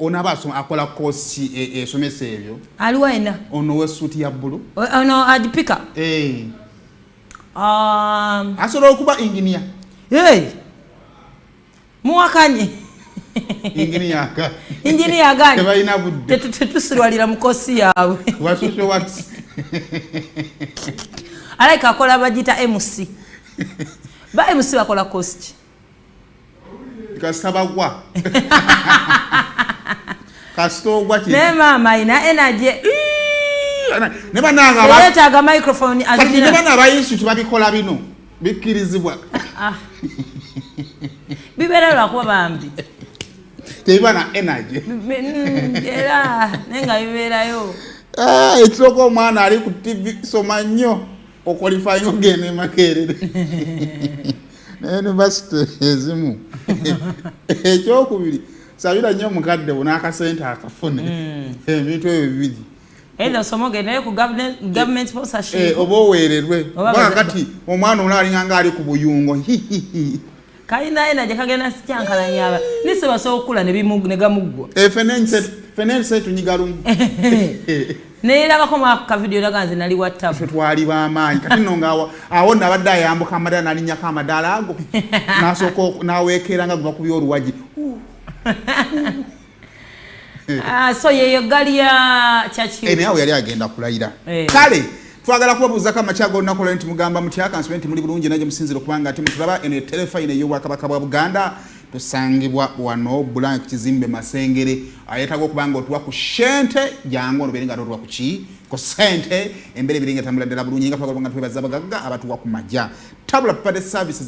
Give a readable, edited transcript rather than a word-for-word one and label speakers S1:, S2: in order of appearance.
S1: onabaso akola course esomesa ebyo
S2: aliwo ena
S1: ono wesuti ya bulu
S2: ono adipika
S1: asobola okuba engineer
S2: muwakanye engineer gani
S1: tebalina budde
S2: tetusirwalira mu kosi yaabwe
S1: social works
S2: alaika akola bagita MC ba MC bakola cost
S1: kasabagwa kastogwa ki
S2: ne mama ina energy
S1: ne bananga
S2: baleta microphone
S1: azina ne bana bayinsu tubabikola bino bikirizibwa
S2: bibera lwakuba bambi
S1: tebana energy
S2: era nenga biberayo
S1: ekiroko omwana ali ku TV soma nnyo okwalifying ogene makerere university ezimu ekyokubiri sabira nnyo mukadde n'akasente akafune ebintu ebyo bibiri
S2: eno somogene ku government sponsorship
S1: oba oweererwe kati omwana olaalinganga ali ku buyungo
S2: kalina ena gye kagenda sikyankalanyaba nise basobola okula ne gamuggwa
S1: fenense tunyiga lumu
S2: neerabako mwako kavidiyo laganze nali wattafu
S1: twali bamaanyi kati nonga awo nabadde ayambuka amadala nalinnyako amadaala ago nasooka naweekeranga guba kuby oluwagi
S2: so yeyo gali ya chachi
S1: nawe yali agenda kulayira kale twagala kubabuuzako amakyago olunaku lwali nti mugamba mutya kansibe nti muli bulungi naye musinzira okubanga ati mutulaba eno telefayina ey'obwakabaka bwa Buganda tusangibwa wano Bulange ku kizimbe Masengere ayetaga okubanga otuwa ku shente jangu ono beringa otuwa ku ki ku sente embere biringa tambula ddala bulungi nga twagala nga twebaza abagagga abatuwa ku majja tabula pade services